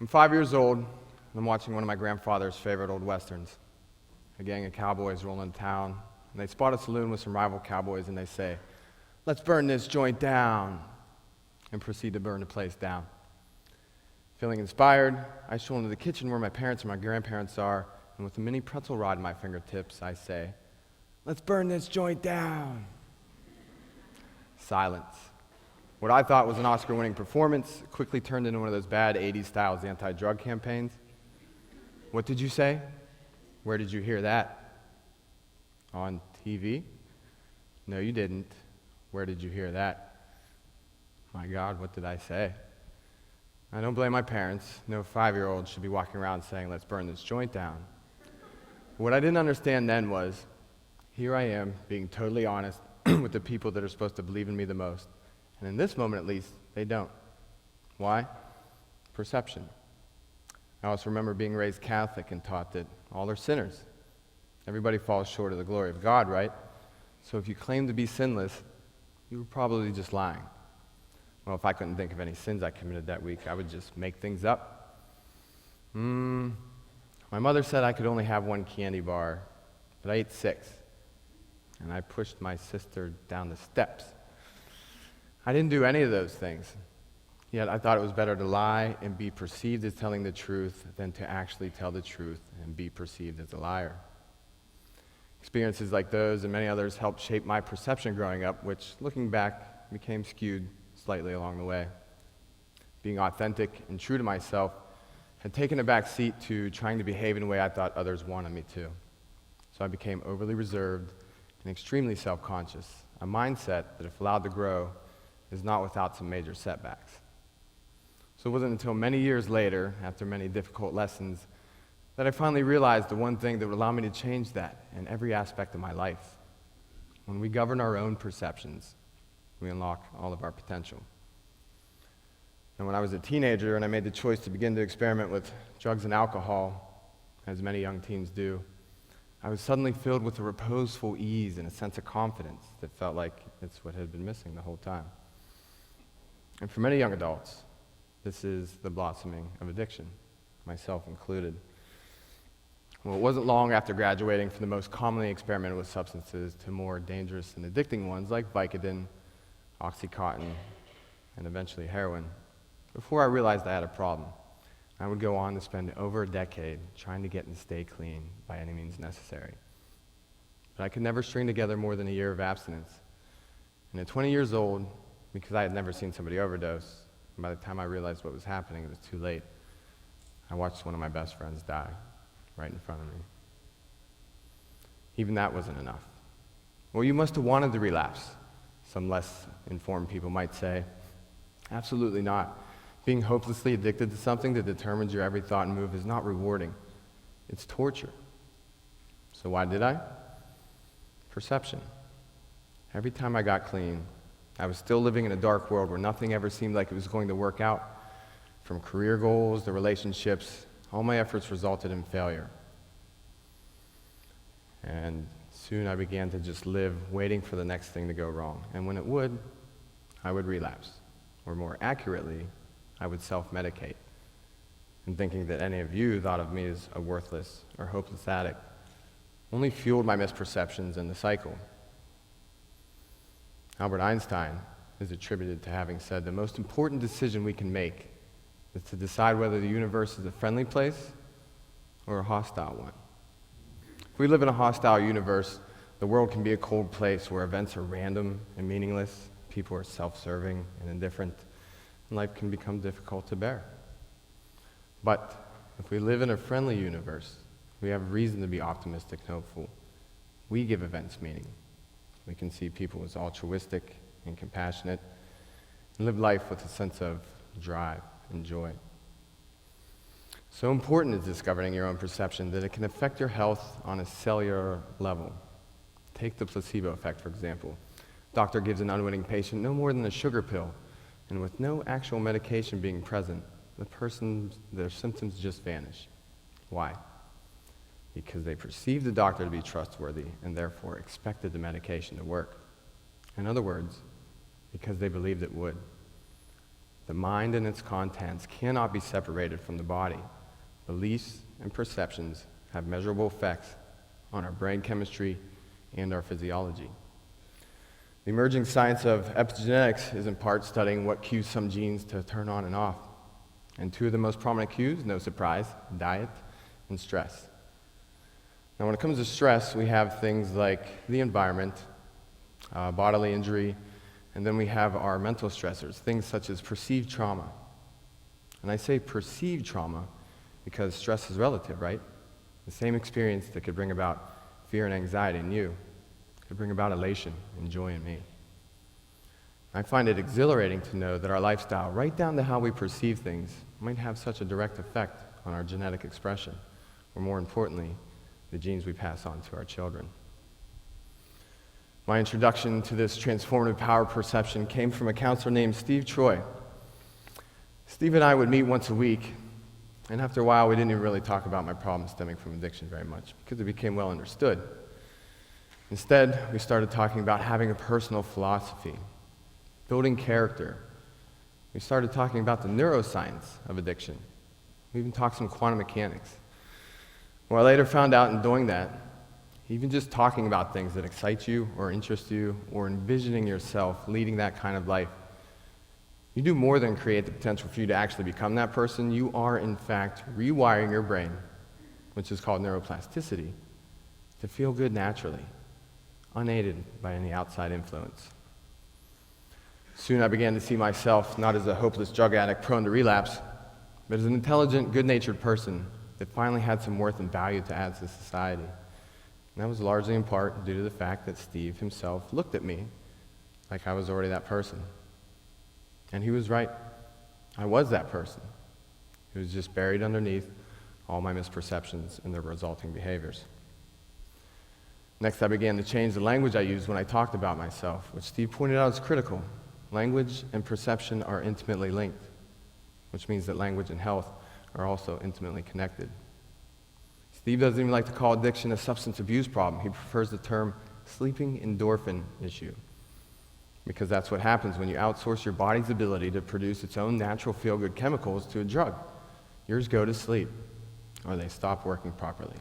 I'm 5 years old, and I'm watching one of my grandfather's favorite old westerns. A gang of cowboys roll into town, and they spot a saloon with some rival cowboys, and they say, "Let's burn this joint down," and proceed to burn the place down. Feeling inspired, I stroll into the kitchen where my parents and my grandparents are, and with a mini pretzel rod in my fingertips, I say, "Let's burn this joint down." Silence. What I thought was an Oscar-winning performance quickly turned into one of those bad 80s styles anti-drug campaigns. "What did you say? Where did you hear that?" "On TV?" "No, you didn't. Where did you hear that?" My God, what did I say? I don't blame my parents. No 5-year-old should be walking around saying, "Let's burn this joint down." But what I didn't understand then was, here I am being totally honest with the people that are supposed to believe in me the most. And in this moment, at least, they don't. Why? Perception. I also remember being raised Catholic and taught that all are sinners. Everybody falls short of the glory of God, right? So if you claim to be sinless, you were probably just lying. Well, if I couldn't think of any sins I committed that week, I would just make things up. My mother said I could only have one candy bar, but I ate 6. And I pushed my sister down the steps. I didn't do any of those things, yet I thought it was better to lie and be perceived as telling the truth than to actually tell the truth and be perceived as a liar. Experiences like those and many others helped shape my perception growing up, which, looking back, became skewed slightly along the way. Being authentic and true to myself had taken a back seat to trying to behave in a way I thought others wanted me to. So I became overly reserved and extremely self-conscious, a mindset that, if allowed to grow, is not without some major setbacks. So it wasn't until many years later, after many difficult lessons, that I finally realized the one thing that would allow me to change that in every aspect of my life. When we govern our own perceptions, we unlock all of our potential. And when I was a teenager and I made the choice to begin to experiment with drugs and alcohol, as many young teens do, I was suddenly filled with a reposeful ease and a sense of confidence that felt like it's what had been missing the whole time. And for many young adults, this is the blossoming of addiction, myself included. Well, it wasn't long after graduating from the most commonly experimented with substances to more dangerous and addicting ones like Vicodin, Oxycontin, and eventually heroin, before I realized I had a problem. I would go on to spend over a decade trying to get and stay clean by any means necessary. But I could never string together more than a year of abstinence. And at 20 years old, because I had never seen somebody overdose, and by the time I realized what was happening, it was too late, I watched one of my best friends die right in front of me. Even that wasn't enough. "Well, you must have wanted to relapse," some less informed people might say. Absolutely not. Being hopelessly addicted to something that determines your every thought and move is not rewarding. It's torture. So why did I? Perception. Every time I got clean, I was still living in a dark world where nothing ever seemed like it was going to work out. From career goals to relationships, all my efforts resulted in failure. And soon I began to just live waiting for the next thing to go wrong. And when it would, I would relapse. Or more accurately, I would self-medicate. And thinking that any of you thought of me as a worthless or hopeless addict only fueled my misperceptions and the cycle. Albert Einstein is attributed to having said the most important decision we can make is to decide whether the universe is a friendly place or a hostile one. If we live in a hostile universe, the world can be a cold place where events are random and meaningless, people are self-serving and indifferent, and life can become difficult to bear. But if we live in a friendly universe, we have reason to be optimistic and hopeful. We give events meaning. We can see people as altruistic and compassionate and live life with a sense of drive and joy. So important is discovering your own perception that it can affect your health on a cellular level. Take the placebo effect, for example. Doctor gives an unwitting patient no more than a sugar pill, and with no actual medication being present, their symptoms just vanish. Why? Because they perceived the doctor to be trustworthy and therefore expected the medication to work. In other words, because they believed it would. The mind and its contents cannot be separated from the body. Beliefs and perceptions have measurable effects on our brain chemistry and our physiology. The emerging science of epigenetics is in part studying what cues some genes to turn on and off. And two of the most prominent cues, no surprise, diet and stress. Now when it comes to stress, we have things like the environment, bodily injury, and then we have our mental stressors, things such as perceived trauma. And I say perceived trauma because stress is relative, right? The same experience that could bring about fear and anxiety in you could bring about elation and joy in me. I find it exhilarating to know that our lifestyle, right down to how we perceive things, might have such a direct effect on our genetic expression, or more importantly, the genes we pass on to our children. My introduction to this transformative power perception came from a counselor named Steve Troy. Steve and I would meet once a week, and after a while we didn't even really talk about my problems stemming from addiction very much because it became well understood. Instead, we started talking about having a personal philosophy, building character. We started talking about the neuroscience of addiction. We even talked some quantum mechanics. Well, I later found out in doing that, even just talking about things that excite you or interest you or envisioning yourself leading that kind of life, you do more than create the potential for you to actually become that person. You are, in fact, rewiring your brain, which is called neuroplasticity, to feel good naturally, unaided by any outside influence. Soon I began to see myself not as a hopeless drug addict prone to relapse, but as an intelligent, good-natured person that finally had some worth and value to add to society. And that was largely in part due to the fact that Steve himself looked at me like I was already that person. And he was right. I was that person. It was just buried underneath all my misperceptions and their resulting behaviors. Next, I began to change the language I used when I talked about myself, which Steve pointed out is critical. Language and perception are intimately linked, which means that language and health are also intimately connected. Steve doesn't even like to call addiction a substance abuse problem. He prefers the term sleeping endorphin issue, because that's what happens when you outsource your body's ability to produce its own natural feel-good chemicals to a drug. Yours go to sleep, or they stop working properly.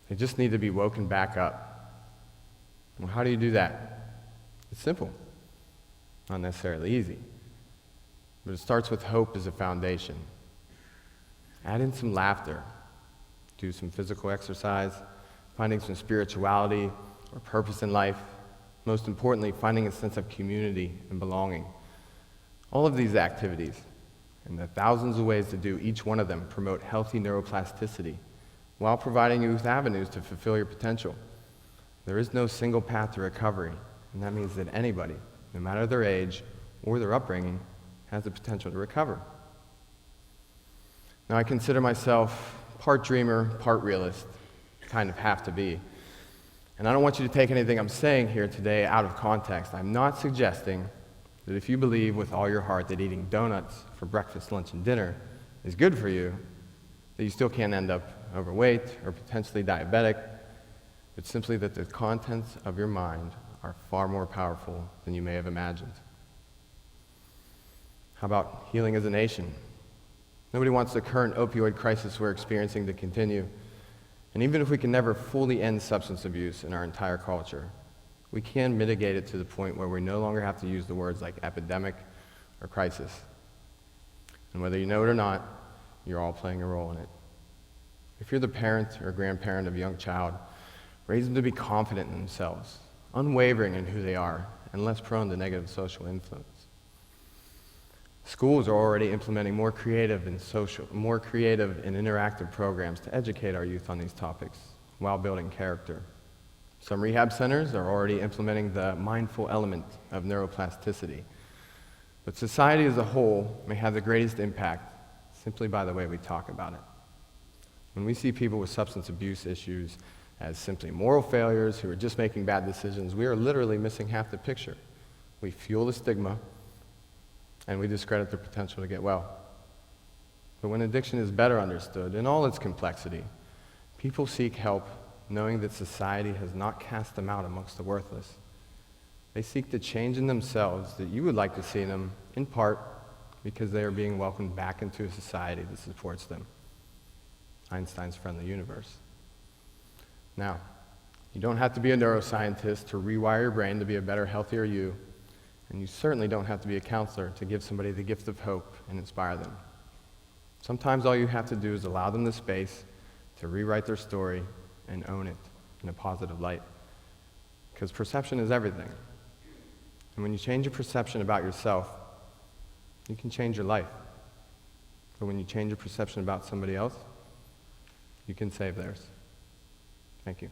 They just need to be woken back up. Well, how do you do that? It's simple. Not necessarily easy. But it starts with hope as a foundation. Add in some laughter. Do some physical exercise, finding some spirituality or purpose in life. Most importantly, finding a sense of community and belonging. All of these activities, and the thousands of ways to do each one of them, promote healthy neuroplasticity while providing you with avenues to fulfill your potential. There is no single path to recovery, and that means that anybody, no matter their age or their upbringing, has the potential to recover. Now, I consider myself part dreamer, part realist, kind of have to be. And I don't want you to take anything I'm saying here today out of context. I'm not suggesting that if you believe with all your heart that eating donuts for breakfast, lunch, and dinner is good for you, that you still can't end up overweight or potentially diabetic, but simply that the contents of your mind are far more powerful than you may have imagined. How about healing as a nation? Nobody wants the current opioid crisis we're experiencing to continue. And even if we can never fully end substance abuse in our entire culture, we can mitigate it to the point where we no longer have to use the words like epidemic or crisis. And whether you know it or not, you're all playing a role in it. If you're the parent or grandparent of a young child, raise them to be confident in themselves, unwavering in who they are, and less prone to negative social influence. Schools are already implementing more creative and interactive programs to educate our youth on these topics while building character. Some rehab centers are already implementing the mindful element of neuroplasticity. But society as a whole may have the greatest impact simply by the way we talk about it. When we see people with substance abuse issues as simply moral failures who are just making bad decisions, we are literally missing half the picture. We fuel the stigma, and we discredit their potential to get well. But when addiction is better understood in all its complexity, people seek help knowing that society has not cast them out amongst the worthless. They seek the change in themselves that you would like to see in them, in part, because they are being welcomed back into a society that supports them. Einstein's friendly universe. Now, you don't have to be a neuroscientist to rewire your brain to be a better, healthier you, and you certainly don't have to be a counselor to give somebody the gift of hope and inspire them. Sometimes all you have to do is allow them the space to rewrite their story and own it in a positive light. Because perception is everything. And when you change your perception about yourself, you can change your life. But when you change your perception about somebody else, you can save theirs. Thank you.